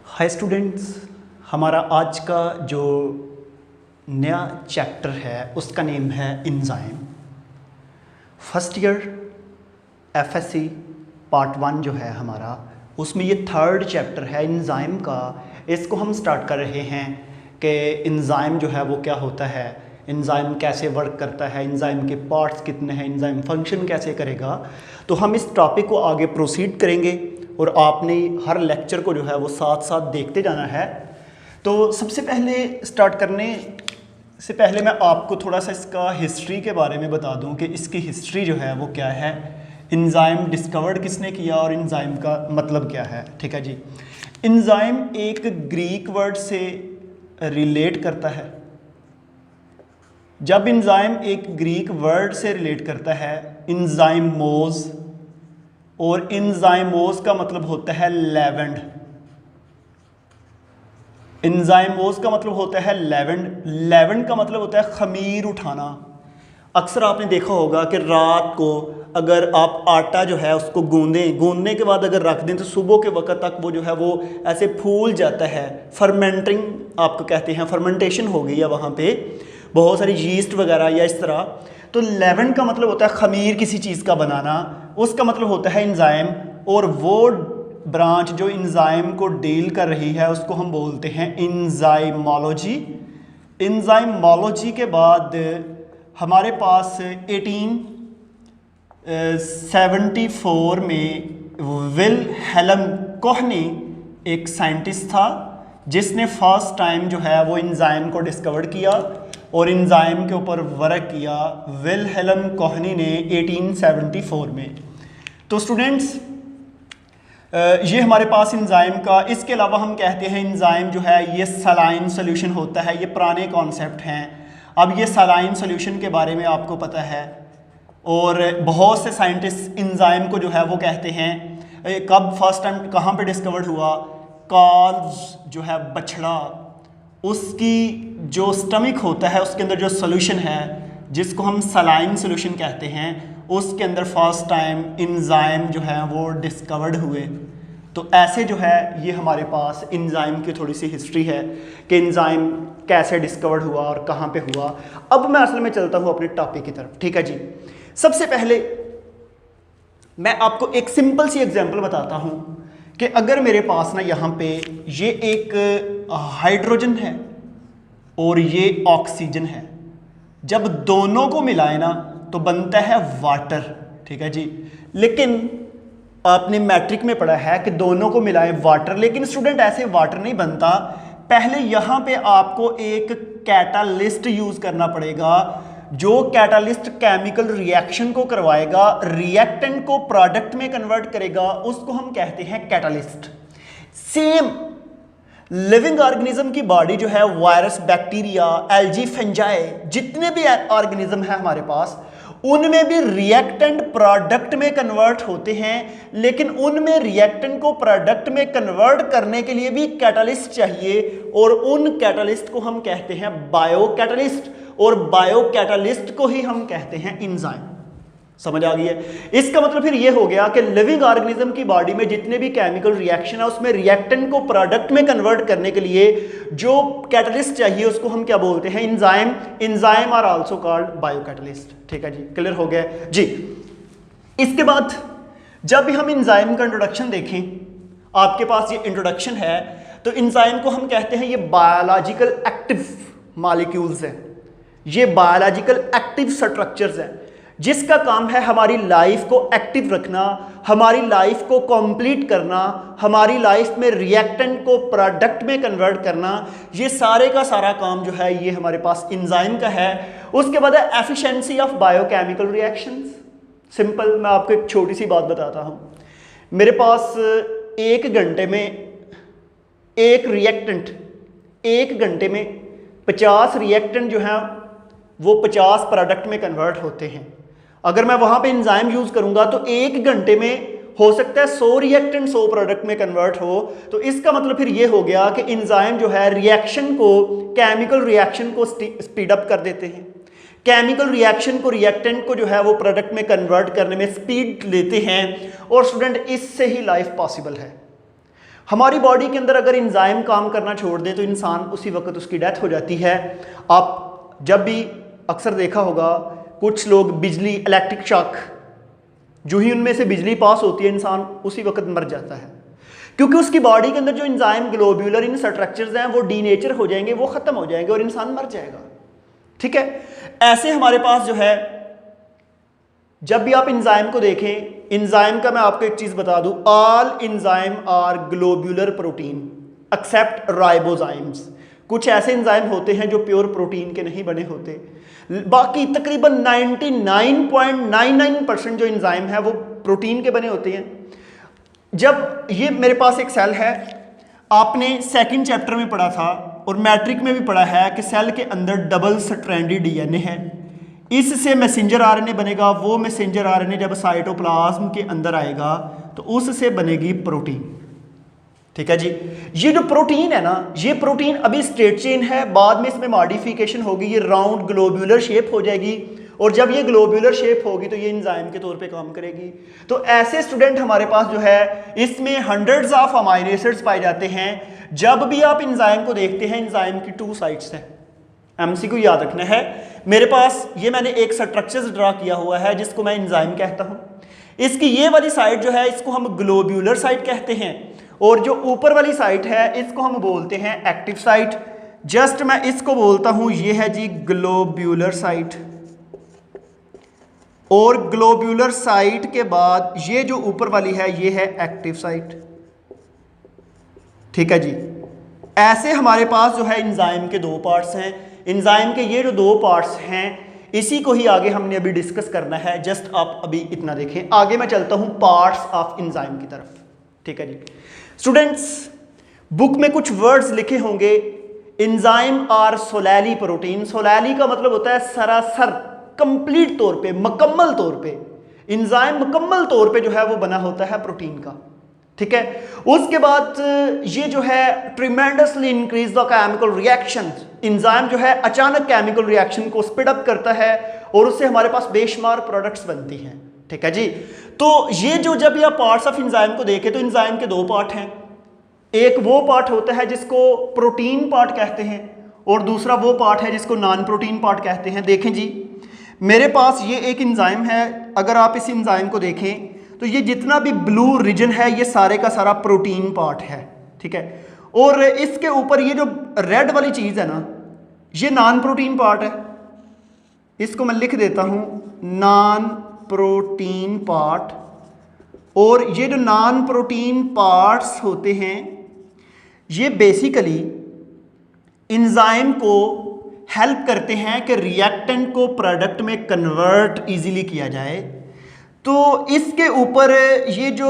Hi students, हमारा आज का जो नया चैप्टर है उसका नेम है enzyme. First year FSc part 1 जो है हमारा, उसमें ये थर्ड चैप्टर है एंजाइम का। इसको हम स्टार्ट कर रहे हैं कि एंजाइम जो है वो क्या होता है, एंजाइम कैसे वर्क करता है, एंजाइम के पार्ट्स कितने हैं, एंजाइम फंक्शन कैसे करेगा। तो हम इस टॉपिक को आगे प्रोसीड करेंगे और आपने हर लेक्चर को जो है वो साथ साथ देखते जाना है। तो सबसे पहले स्टार्ट करने से पहले मैं आपको थोड़ा सा इसका हिस्ट्री के बारे में बता दूं कि इसकी हिस्ट्री जो है वो क्या है, एंजाइम डिस्कवर्ड किसने किया और एंजाइम का मतलब क्या है। ठीक है जी। एंजाइम एक ग्रीक वर्ड से रिलेट करता है। जब एंजाइम एक ग्रीक वर्ड से रिलेट करता है एंजाइमोज, और एंजाइमोज का मतलब होता है लेवेंड। एंजाइमोज का मतलब होता है लेवेंड। लेवेंड का मतलब होता है खमीर उठाना। अक्सर आपने देखा होगा कि रात को अगर आप आटा जो है उसको गूंदने के बाद अगर रख दें तो सुबह के वक्त तक वो जो है वो ऐसे फूल जाता है। फर्मेंटिंग आपको कहते हैं, फर्मेंटेशन हो गई है वहाँ पे, बहुत सारी यीस्ट वगैरह या इस तरह। तो लेवेंड का मतलब होता है खमीर किसी चीज़ का बनाना, उसका मतलब होता है एंजाइम। और वो ब्रांच जो एंजाइम को डील कर रही है उसको हम बोलते हैं एंजाइमोलॉजी। एंजाइमोलॉजी के बाद हमारे पास 1874 में विल्हेल्म कोह ने एक साइंटिस्ट था जिसने फर्स्ट टाइम जो है वो एंजाइम को डिस्कवर किया और एंजाइम के ऊपर वर्क किया विल्हेल्म कोहनी ने 1874 में। तो स्टूडेंट्स ये हमारे पास एंजाइम का, इसके अलावा हम कहते हैं एंजाइम जो है ये सलाइन सोल्यूशन होता है। ये पुराने कॉन्सेप्ट हैं। अब ये सलाइन सोल्यूशन के बारे में आपको पता है और बहुत से साइंटिस्ट एंजाइम को जो है वो कहते हैं। कब फर्स्ट टाइम कहाँ पे डिस्कवर्ड हुआ, कॉल्स जो है बछड़ा, उसकी जो स्टमक होता है उसके अंदर जो सोल्यूशन है जिसको हम सलाइन सोल्यूशन कहते हैं, उसके अंदर फर्स्ट टाइम एंजाइम जो है वो डिस्कवर्ड हुए। तो ऐसे जो है ये हमारे पास एंजाइम की थोड़ी सी हिस्ट्री है कि एंजाइम कैसे डिस्कवर्ड हुआ और कहाँ पे हुआ। अब मैं असल में चलता हूँ अपने टॉपिक की तरफ। ठीक है जी। सबसे पहले मैं आपको एक सिंपल सी एग्जांपल बताता हूँ कि अगर मेरे पास ना यहाँ पे ये एक हाइड्रोजन है और ये ऑक्सीजन है, जब दोनों को मिलाए ना तो बनता है वाटर। ठीक है जी। लेकिन आपने मैट्रिक में पढ़ा है कि दोनों को मिलाए वाटर, लेकिन स्टूडेंट ऐसे वाटर नहीं बनता। पहले यहाँ पे आपको एक कैटालिस्ट यूज करना पड़ेगा। जो कैटालिस्ट केमिकल रिएक्शन को करवाएगा, रिएक्टेंट को प्रोडक्ट में कन्वर्ट करेगा, उसको हम कहते हैं कैटालिस्ट। सेम लिविंग ऑर्गेनिज्म की बॉडी जो है, वायरस, बैक्टीरिया, एल्गी, फंजाई, जितने भी ऑर्गेनिज्म है हमारे पास, उनमें भी रिएक्टेंट प्रोडक्ट में कन्वर्ट होते हैं। लेकिन उनमें रिएक्टेंट को प्रोडक्ट में कन्वर्ट करने के लिए भी कैटालिस्ट चाहिए और उन कैटालिस्ट को हम कहते हैं बायो कैटालिस्ट, और बायो कैटालिस्ट को ही हम कहते हैं एंजाइम। समझ आ गई है? इसका मतलब फिर ये हो गया कि लिविंग ऑर्गेनिज्म की बॉडी में जितने भी केमिकल रिएक्शन है उसमें रिएक्टेंट को प्रोडक्ट में कन्वर्ट करने के लिए जो कैटलिस्ट चाहिए उसको हम क्या बोलते हैं, enzyme. Enzyme are also called biocatalyst. ठीक है जी, क्लियर हो गया जी। इसके बाद जब भी हम एंजाइम का इंट्रोडक्शन देखें, आपके पास ये इंट्रोडक्शन है, तो एंजाइम को हम कहते हैं ये बायोलॉजिकल एक्टिव मॉलिक्यूल्स हैं, ये बायोलॉजिकल एक्टिव स्ट्रक्चर्स हैं जिसका काम है हमारी लाइफ को एक्टिव रखना, हमारी लाइफ को कंप्लीट करना, हमारी लाइफ में रिएक्टेंट को प्रोडक्ट में कन्वर्ट करना। ये सारे का सारा काम जो है ये हमारे पास एंजाइम का है। उसके बाद है efficiency of biochemical reactions. Simple, मैं आपको एक छोटी सी बात बताता हूँ। मेरे पास 1 घंटे में एक रिएक्टेंट, 1 घंटे में 50 रिएक्टेंट जो हैं वो 50 प्रोडक्ट में कन्वर्ट होते हैं। अगर मैं वहां पे एंजाइम यूज करूंगा तो 1 घंटे में हो सकता है 100 रिएक्टेंट 100 प्रोडक्ट में कन्वर्ट हो। तो इसका मतलब फिर ये हो गया कि एंजाइम जो है रिएक्शन को, केमिकल रिएक्शन को स्पीड अप कर देते हैं। केमिकल रिएक्शन को, रिएक्टेंट को जो है वो प्रोडक्ट में कन्वर्ट करने में स्पीड लेते हैं। और स्टूडेंट इससे ही लाइफ पॉसिबल है। हमारी बॉडी के अंदर अगर इंजाइम काम करना छोड़ दे तो इंसान उसी वक्त उसकी डेथ हो जाती है। आप जब भी अक्सर देखा होगा कुछ लोग बिजली, इलेक्ट्रिक शॉक, जो ही उनमें से बिजली पास होती है इंसान उसी वक्त मर जाता है, क्योंकि उसकी बॉडी के अंदर जो इंजाइम ग्लोब्यूलर इन स्ट्रक्चर्स हैं वो डीनेचर हो जाएंगे, वो खत्म हो जाएंगे और इंसान मर जाएगा। ठीक है, ऐसे हमारे पास जो है जब भी आप इंजाइम को देखें, इंजाइम का मैं आपको एक चीज बता दूं, all enzyme are globular protein except ribozymes. कुछ ऐसे इंजाइम होते हैं जो प्योर प्रोटीन के नहीं बने होते, बाकी तकरीबन 99.99% जो इंजाइम है वो प्रोटीन के बने होते हैं। जब ये मेरे पास एक सेल है, आपने सेकंड चैप्टर में पढ़ा था और मैट्रिक में भी पढ़ा है कि सेल के अंदर डबल स्ट्रैंडेड डीएनए है, इससे मैसेंजर आरएनए बनेगा। वो मैसेंजर आरएनए जब साइटोप्लाज्म के अंदर आएगा तो उससे बनेगी प्रोटीन। ठीक है जी, ये जो प्रोटीन है ना, ये प्रोटीन अभी स्ट्रेट चेन है, बाद में इसमें मॉडिफिकेशन होगी, ये राउंड ग्लोब्यूलर शेप हो जाएगी और जब ये ग्लोब्यूलर शेप होगी तो ये एंजाइम के तौर पे काम करेगी। तो ऐसे स्टूडेंट हमारे पास जो है इसमें हंड्रेड्स ऑफ अमाइनो एसिड्स पाए जाते हैं। जब भी आप एंजाइम को देखते हैं, एंजाइम की 2 साइड्स हैं। एमसीक्यू याद रखना है, मेरे पास ये मैंने एक स्ट्रक्चर ड्रा किया हुआ है जिसको मैं एंजाइम कहता हूं। इसकी ये वाली साइड जो है इसको हम ग्लोब्यूलर साइड कहते हैं और जो ऊपर वाली साइड है इसको हम बोलते हैं एक्टिव साइट। जस्ट मैं इसको बोलता हूं, ये है जी ग्लोब्यूलर साइट, और ग्लोब्यूलर साइट के बाद ये जो ऊपर वाली है ये है एक्टिव साइट। ठीक है जी, ऐसे हमारे पास जो है एंजाइम के 2 पार्ट्स हैं। एंजाइम के ये जो 2 पार्ट्स हैं इसी को ही आगे हमने अभी डिस्कस करना है। जस्ट आप अभी इतना देखें, आगे मैं चलता हूं पार्ट्स ऑफ एंजाइम की तरफ। ठीक है जी स्टूडेंट्स, बुक में कुछ वर्ड्स लिखे होंगे, एंजाइम आर सोलैली प्रोटीन। सोलैली का मतलब होता है सरासर, कंप्लीट तौर पे, मुकम्मल तौर पे। एंजाइम मुकम्मल तौर पे जो है वो बना होता है प्रोटीन का। ठीक है, उसके बाद ये जो है tremendously increase the chemical reaction. Enzyme जो है अचानक केमिकल रिएक्शन को स्पीड अप करता है और उससे हमारे पास बेशुमार प्रोडक्ट्स बनती हैं। ठीक है जी, तो ये जो जब आप पार्ट्स ऑफ एंजाइम को देखें तो एंजाइम के 2 पार्ट हैं। एक वो पार्ट होता है जिसको प्रोटीन पार्ट कहते हैं और दूसरा वो पार्ट है जिसको नॉन प्रोटीन पार्ट कहते हैं। देखें जी, मेरे पास ये एक एंजाइम है, अगर आप इस एंजाइम को देखें तो ये जितना भी ब्लू रीजन है ये सारे का सारा प्रोटीन पार्ट है। ठीक है, और इसके ऊपर ये जो रेड वाली चीज़ है ना, ये नॉन प्रोटीन पार्ट है। इसको मैं लिख देता हूं नॉन प्रोटीन पार्ट। और ये जो नॉन प्रोटीन पार्ट्स होते हैं ये बेसिकली एंजाइम को हेल्प करते हैं कि रिएक्टेंट को प्रोडक्ट में कन्वर्ट इजीली किया जाए। तो इसके ऊपर ये जो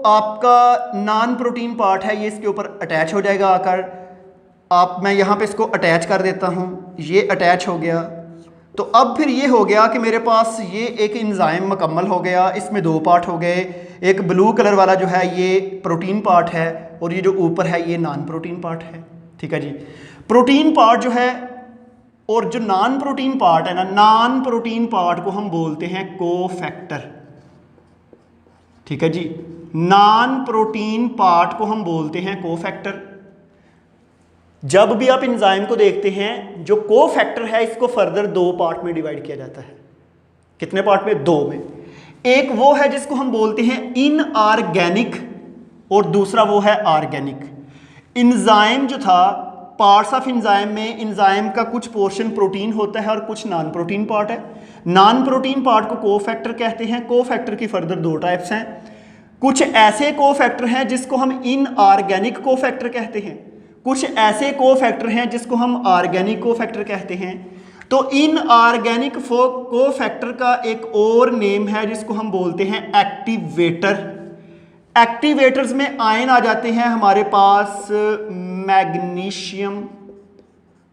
आपका नॉन प्रोटीन पार्ट है ये इसके ऊपर अटैच हो जाएगा आकर। मैं यहाँ पे इसको अटैच कर देता हूँ, ये अटैच हो गया। तो अब फिर ये हो गया कि मेरे पास ये एक एंजाइम मुकम्मल हो गया। इसमें 2 पार्ट हो गए, एक ब्लू कलर वाला जो है ये प्रोटीन पार्ट है और ये जो ऊपर है ये नॉन प्रोटीन पार्ट है। ठीक है जी, प्रोटीन पार्ट जो है और जो नॉन प्रोटीन पार्ट है ना, नॉन प्रोटीन पार्ट को हम बोलते हैं कोफैक्टर। ठीक है जी, नॉन प्रोटीन पार्ट को हम बोलते हैं कोफैक्टर। जब भी आप एंजाइम को देखते हैं, जो कोफैक्टर है इसको फर्दर 2 पार्ट में डिवाइड किया जाता है। कितने पार्ट में? 2 में। एक वो है जिसको हम बोलते हैं इनऑर्गेनिक और दूसरा वो है ऑर्गेनिक। एंजाइम जो था, पार्ट्स ऑफ एंजाइम में एंजाइम का कुछ पोर्शन प्रोटीन होता है और कुछ नॉन प्रोटीन पार्ट है। नॉन प्रोटीन पार्ट को कोफैक्टर कहते हैं। कोफैक्टर की फर्दर 2 टाइप्स हैं। कुछ ऐसे कोफैक्टर हैं जिसको हम इनऑर्गेनिक कोफैक्टर कहते हैं, कुछ ऐसे कोफैक्टर हैं जिसको हम ऑर्गेनिक कोफैक्टर कहते हैं। तो इनऑर्गेनिक कोफैक्टर का एक और नेम है जिसको हम बोलते हैं एक्टिवेटर। एक्टिवेटर्स में आयन आ जाते हैं हमारे पास मैग्नीशियम,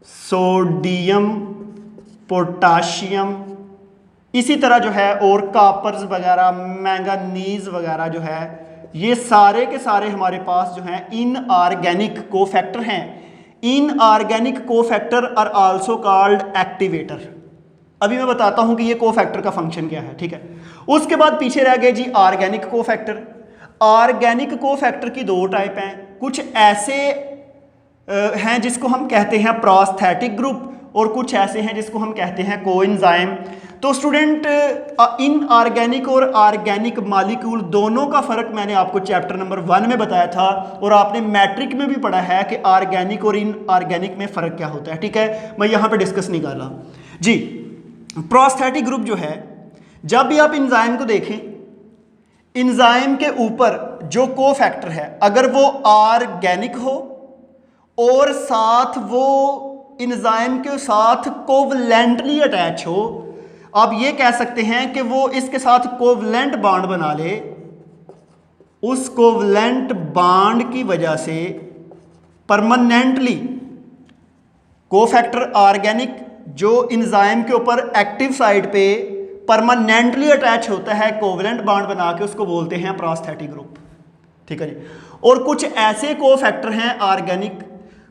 सोडियम, पोटाशियम, इसी तरह जो है और कॉपर्स वगैरह, मैंगनीज वगैरह जो है, ये सारे के सारे हमारे पास जो हैं इनऑर्गेनिक कोफैक्टर हैं। Inorganic cofactor are also called activator. अभी मैं बताता हूं कि ये कोफैक्टर का फंक्शन क्या है। ठीक है, उसके बाद पीछे रह गए जी ऑर्गेनिक कोफैक्टर। ऑर्गेनिक कोफैक्टर की 2 टाइप हैं। कुछ ऐसे हैं जिसको हम कहते हैं प्रोस्थेटिक ग्रुप और कुछ ऐसे हैं जिसको हम कहते हैं कोएंजाइम। तो स्टूडेंट इनऑर्गेनिक और ऑर्गेनिक मॉलिक्यूल दोनों का फ़र्क मैंने आपको चैप्टर नंबर 1 में बताया था और आपने मैट्रिक में भी पढ़ा है कि ऑर्गेनिक और इनऑर्गेनिक में फ़र्क क्या होता है। ठीक है, मैं यहाँ पे डिस्कस नहीं कर रहा जी। प्रोस्थेटिक ग्रुप जो है, जब भी आप एंजाइम को देखें, एंजाइम के ऊपर जो कोफैक्टर है अगर वो ऑर्गेनिक हो और साथ वो एंजाइम के साथ कोवलेंटली अटैच हो, आप ये कह सकते हैं कि वो इसके साथ कोवलेंट बॉन्ड बना ले, उस कोवलेंट बॉन्ड की वजह से परमानेंटली कोफैक्टर ऑर्गेनिक जो एंजाइम के ऊपर एक्टिव साइड पे परमानेंटली अटैच होता है कोवलेंट बॉन्ड बना के, उसको बोलते हैं प्रोस्थेटिक ग्रुप। ठीक है जी। और कुछ ऐसे कोफैक्टर हैं ऑर्गेनिक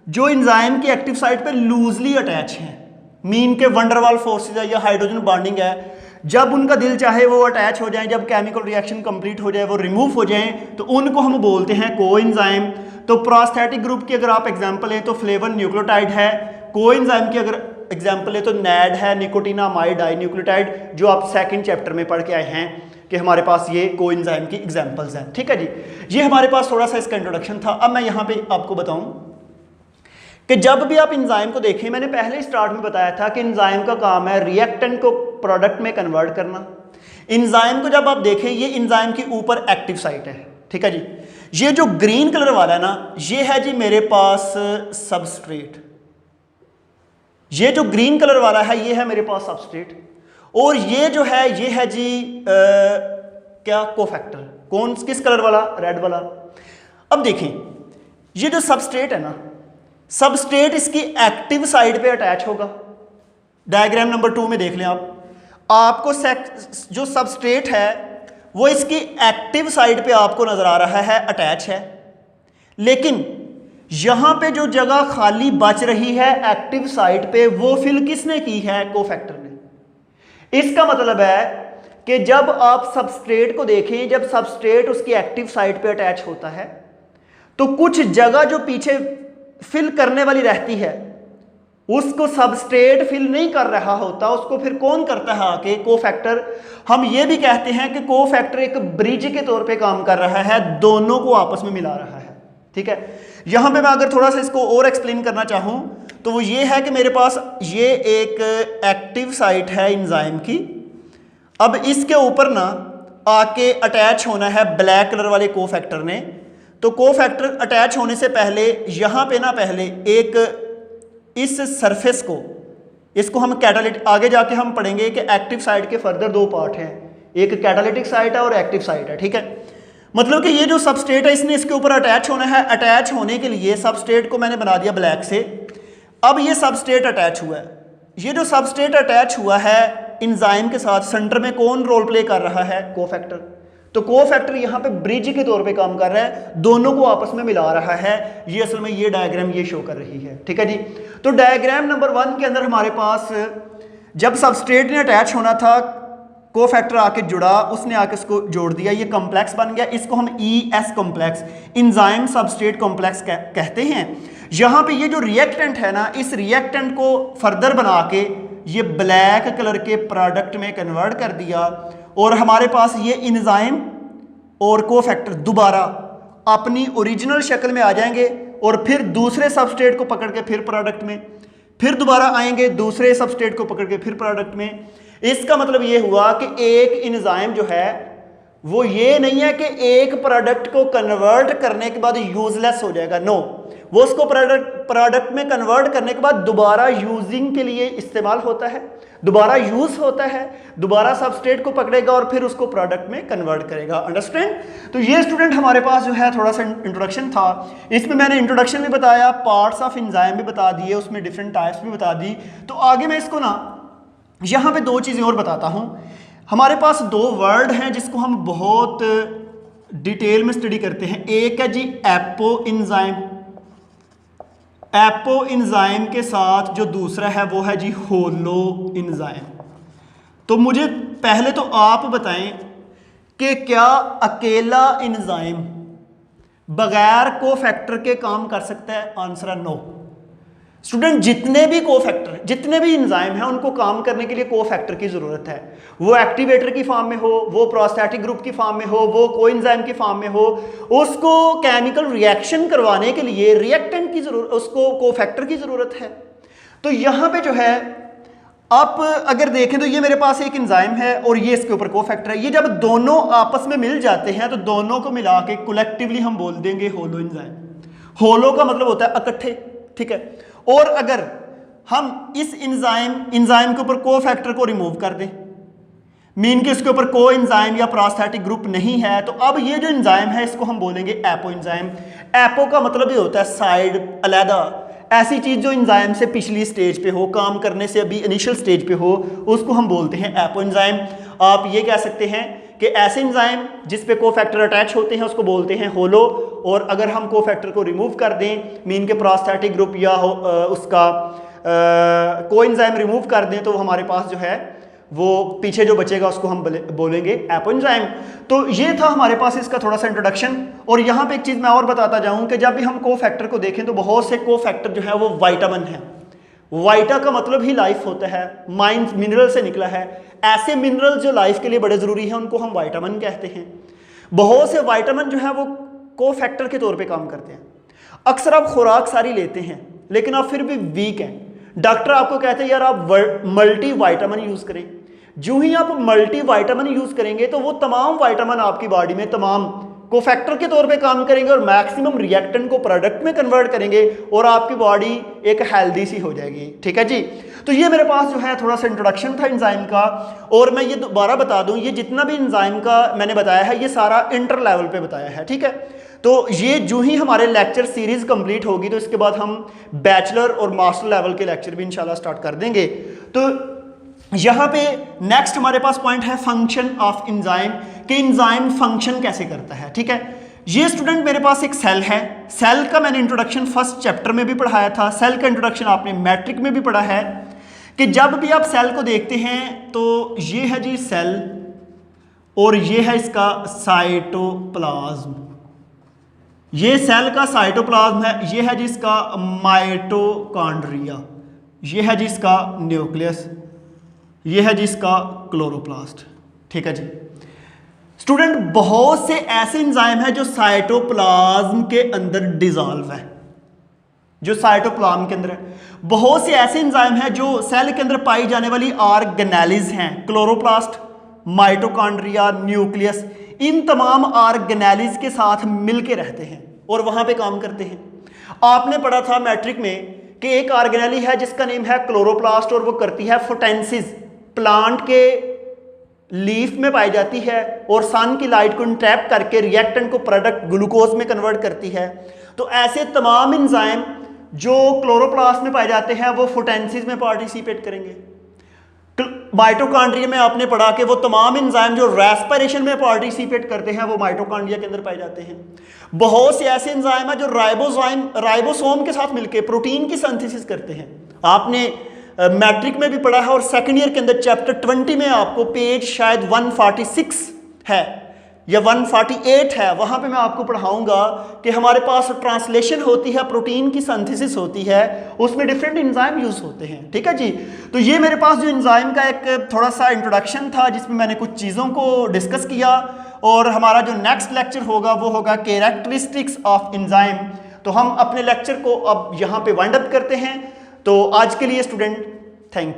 जो एंजाइम की एक्टिव साइट पे लूजली अटैच हैं, मीन के वंडरवाल फोर्सेस है या हाइड्रोजन बॉन्डिंग है, जब उनका दिल चाहे वो अटैच हो जाए, जब केमिकल रिएक्शन कंप्लीट हो जाए वो रिमूव हो जाए, तो उनको हम बोलते हैं कोएंजाइम। तो प्रोस्थेटिक ग्रुप की अगर आप एग्जांपल लें तो फ्लेवन न्यूक्लियोटाइड है, कोएंजाइम की अगर एग्जांपल लें तो नैड है, निकोटिनामाइड डाइन्यूक्लियोटाइड, जो आप सेकंड चैप्टर में पढ़ के आए हैं कि हमारे पास ये कोएंजाइम की एग्जांपल्स हैं। ठीक है जी, ये हमारे पास थोड़ा सा इसका इंट्रोडक्शन था। अब मैं यहाँ पे आपको बताऊं कि जब भी आप एंजाइम को देखें, मैंने पहले स्टार्ट में बताया था कि एंजाइम का काम है रिएक्टेंट को प्रोडक्ट में कन्वर्ट करना। एंजाइम को जब आप देखें, ये एंजाइम की ऊपर एक्टिव साइट है। ठीक है जी, ये जो ग्रीन कलर वाला है ना, ये है जी मेरे पास सबस्ट्रेट। ये जो ग्रीन कलर वाला है ये है मेरे पास सबस्ट्रेट, और ये जो है ये है जी क्या कोफैक्टर। कौन किस कलर वाला? रेड वाला। अब देखें, ये जो सबस्ट्रेट है ना, सबस्ट्रेट इसकी एक्टिव साइड पे अटैच होगा। डायग्राम नंबर 2 में देख लें आपको जो सबस्ट्रेट है वो इसकी एक्टिव साइड पे आपको नजर आ रहा है अटैच है, लेकिन यहां पे जो जगह खाली बच रही है एक्टिव साइड पे वो फिल किसने की है? कोफैक्टर ने। इसका मतलब है कि जब आप सबस्ट्रेट को देखें, जब सबस्ट्रेट उसकी एक्टिव साइड पे अटैच होता है तो कुछ जगह जो पीछे फिल करने वाली रहती है उसको सबस्ट्रेट फिल नहीं कर रहा होता, उसको फिर कौन करता है आके? कोफैक्टर। हम ये भी कहते हैं कि कोफैक्टर एक ब्रिज के तौर पे काम कर रहा है, दोनों को आपस में मिला रहा है। ठीक है, यहां पे मैं अगर थोड़ा सा इसको और एक्सप्लेन करना चाहूं तो वो ये है कि मेरे पास ये एक एक्टिव साइट है एंजाइम की। अब इसके ऊपर ना आके अटैच होना है ब्लैक कलर वाले कोफैक्टर ने। तो कोफैक्टर अटैच होने से पहले यहां पे ना पहले एक इस सरफेस को, इसको हम कैटालिटिक, आगे जाके हम पढ़ेंगे कि एक्टिव साइट के फर्दर 2 पार्ट हैं, एक कैटालिटिक साइट है और एक्टिव साइट है। ठीक है, मतलब कि ये जो सबस्ट्रेट है इसने इसके ऊपर अटैच होना है। अटैच होने के लिए सबस्ट्रेट को मैंने बना दिया ब्लैक से। अब ये सबस्ट्रेट अटैच हुआ है, ये जो सबस्ट्रेट अटैच हुआ है एंजाइम के साथ, सेंटर में कौन रोल प्ले कर रहा है? कोफैक्टर। तो कोफैक्टर यहाँ पे ब्रिज के तौर पे काम कर रहा है, दोनों को आपस में मिला रहा है। ये असल में ये डायग्राम ये शो कर रही है। ठीक है जी, तो डायग्राम नंबर 1 के अंदर हमारे पास जब सबस्ट्रेट ने अटैच होना था, कोफैक्टर आके जुड़ा, उसने आके इसको जोड़ दिया, ये कॉम्प्लेक्स बन गया। इसको हम ES complex, enzyme substrate complex कहते हैं। यहाँ पे ये जो रिएक्टेंट है ना, इस रिएक्टेंट को फर्दर बना के ये ब्लैक कलर के प्रोडक्ट में कन्वर्ट कर दिया, और हमारे पास ये एंजाइम और कोफैक्टर दोबारा अपनी ओरिजिनल शक्ल में आ जाएंगे, और फिर दूसरे सबस्ट्रेट को पकड़ के फिर प्रोडक्ट में, फिर दोबारा आएंगे दूसरे सबस्ट्रेट को पकड़ के फिर प्रोडक्ट में। इसका मतलब ये हुआ कि एक एंजाइम जो है वो ये नहीं है कि एक प्रोडक्ट को कन्वर्ट करने के बाद यूजलेस हो जाएगा। नो, वो उसको प्रोडक्ट में कन्वर्ट करने के बाद दोबारा यूजिंग के लिए इस्तेमाल होता है, दोबारा यूज होता है, दोबारा सबस्ट्रेट को पकड़ेगा और फिर उसको प्रोडक्ट में कन्वर्ट करेगा। अंडरस्टैंड? तो ये स्टूडेंट हमारे पास जो है थोड़ा सा इंट्रोडक्शन था। इसमें मैंने इंट्रोडक्शन भी बताया, पार्ट्स ऑफ एंजाइम भी बता दिए, उसमें डिफरेंट टाइप्स भी बता दी। तो आगे मैं इसको ना यहाँ पे 2 चीज़ें और बताता हूँ। हमारे पास 2 वर्ड हैं जिसको हम बहुत डिटेल में स्टडी करते हैं। एक है जी एपो एंजाइम, एपो एंजाइम के साथ जो दूसरा है वो है जी होलो एंजाइम। तो मुझे पहले तो आप बताएं कि क्या अकेला एंजाइम बगैर कोफैक्टर के काम कर सकता है? आंसर है नो। स्टूडेंट, जितने भी कोफैक्टर, जितने भी एंजाइम हैं, उनको काम करने के लिए कोफैक्टर की जरूरत है। वो एक्टिवेटर की फॉर्म में हो, वो प्रोस्टैटिक ग्रुप की फॉर्म में हो, वो कोएंजाइम की फॉर्म में हो, उसको केमिकल रिएक्शन करवाने के लिए रिएक्टेंट की जरूरत, उसको कोफैक्टर की जरूरत है। तो यहां पे जो है आप अगर देखें तो ये मेरे पास एक एंजाइम है और ये इसके ऊपर कोफैक्टर है। ये जब दोनों आपस में मिल जाते हैं तो दोनों को मिला के कलेक्टिवली हम बोल देंगे होलो एंजाइम। होलो का मतलब होता है इकट्ठे, ठीक है। और अगर हम इस एंजाइम के ऊपर कोफैक्टर को रिमूव कर दें, मीन के इसके ऊपर को एंजाइम या प्रोस्थेटिक ग्रुप नहीं है, तो अब ये जो एंजाइम है इसको हम बोलेंगे एपो एंजाइम। एपो का मतलब ये होता है साइड, अलहदा, ऐसी चीज जो एंजाइम से पिछली स्टेज पे हो, काम करने से अभी इनिशियल स्टेज पे हो, उसको हम बोलते हैं एपो एंजाइम। आप ये कह सकते हैं कि ऐसे एंजाइम जिस पे कोफैक्टर अटैच होते हैं उसको बोलते हैं होलो। और अगर हम कोफैक्टर को रिमूव कर दें, मीन के प्रोस्थेटिक ग्रुप या उसका कोएंजाइम रिमूव कर दें, तो हमारे पास जो है वो पीछे जो बचेगा उसको हम बोलेंगे एपो एंजाइम। तो ये था हमारे पास इसका थोड़ा सा इंट्रोडक्शन। और यहाँ पे एक चीज़ मैं और बताता जाऊँ कि जब भी हम कोफैक्टर को देखें तो बहुत से कोफैक्टर जो है वो वाइटामिन है। वाइटा का मतलब ही लाइफ होता है, माइंस मिनरल से निकला है। ऐसे मिनरल जो लाइफ के लिए बड़े ज़रूरी हैं उनको हम वाइटामिन कहते हैं। बहुत से वाइटामिन जो है वो कोफैक्टर के तौर पे काम करते हैं। अक्सर आप खुराक सारी लेते हैं लेकिन आप फिर भी वीक हैं, डॉक्टर आपको कहते हैं यार आप मल्टी वाइटामिन यूज़ करें। जो ही आप मल्टी वाइटामिन यूज़ करेंगे तो वो तमाम वाइटामिन आपकी बॉडी में तमाम कोफैक्टर के तौर पे काम करेंगे और मैक्सिमम रिएक्टेंट को प्रोडक्ट में कन्वर्ट करेंगे और आपकी बॉडी एक हेल्दी सी हो जाएगी, ठीक है जी। तो ये मेरे पास जो है थोड़ा सा इंट्रोडक्शन था एंजाइम का। और मैं ये दोबारा बता दूं, ये जितना भी एंजाइम का मैंने बताया है ये सारा इंटर लेवल पे बताया है, ठीक है। तो ये जो ही हमारे लेक्चर सीरीज कंप्लीट होगी तो इसके बाद हम बैचलर और मास्टर लेवल के लेक्चर भी इंशाल्लाह स्टार्ट कर देंगे। तो यहाँ पे नेक्स्ट हमारे पास पॉइंट है फंक्शन ऑफ एंजाइम, कि एंजाइम फंक्शन कैसे करता है, ठीक है। ये स्टूडेंट मेरे पास एक सेल है। सेल का मैंने इंट्रोडक्शन फर्स्ट चैप्टर में भी पढ़ाया था। सेल का इंट्रोडक्शन आपने मैट्रिक में भी पढ़ा है कि जब भी आप सेल को देखते हैं तो ये है जी सेल और ये है इसका साइटोप्लाज्म। ये सेल का साइटोप्लाज्म है, ये है जिसका माइटोकॉन्ड्रिया, ये है जिसका न्यूक्लियस, ये है जिसका क्लोरोप्लास्ट, ठीक है जी। स्टूडेंट, बहुत से ऐसे एंजाइम है जो साइटोप्लाज्म के अंदर डिसॉल्व है, जो साइटोप्लाज्म के अंदर है। बहुत से ऐसे एंजाइम है जो सेल के अंदर पाई जाने वाली ऑर्गेनेलिज हैं, क्लोरोप्लास्ट, माइटोकॉन्ड्रिया, न्यूक्लियस, इन तमाम ऑर्गेनेलिज के साथ मिलके रहते हैं और वहां पे काम करते हैं। आपने पढ़ा था मैट्रिक में कि एक ऑर्गेनेली है जिसका नेम है क्लोरोप्लास्ट और वो करती है फोटेंसिस, प्लांट के लीफ में पाई जाती है और सन की लाइट को इंट्रैप करके रिएक्टेंट को प्रोडक्ट ग्लूकोज में कन्वर्ट करती है। तो ऐसे तमाम एंजाइम जो क्लोरोप्लास्ट में पाए जाते हैं वो फोटेंसिस में पार्टिसिपेट करेंगे। माइटोकॉन्ड्रिया में आपने पढ़ा कि वो तमाम एंजाइम जो रेस्पिरेशन में पार्टिसिपेट करते हैं वो माइटोकॉन्ड्रिया के अंदर पाए जाते हैं। बहुत से ऐसे एंजाइम है जो राइबोसोम के साथ मिलकर प्रोटीन की सिंथेसिस करते हैं। आपने मैट्रिक में भी पढ़ा है और सेकंड ईयर के अंदर चैप्टर 20 में आपको पेज शायद 146 है या 148 है, वहां पे मैं आपको पढ़ाऊंगा कि हमारे पास ट्रांसलेशन होती है, प्रोटीन की सिंथेसिस होती है, उसमें डिफरेंट एंजाइम यूज होते हैं, ठीक है जी। तो ये मेरे पास जो एंजाइम का एक थोड़ा सा इंट्रोडक्शन था जिसमें मैंने कुछ चीज़ों को डिस्कस किया। और हमारा जो नेक्स्ट लेक्चर होगा वो होगा कैरेक्टरिस्टिक्स ऑफ एंजाइम। तो हम अपने लेक्चर को अब यहाँ पे वाइंड अप करते हैं। तो आज के लिए स्टूडेंट थैंक यू।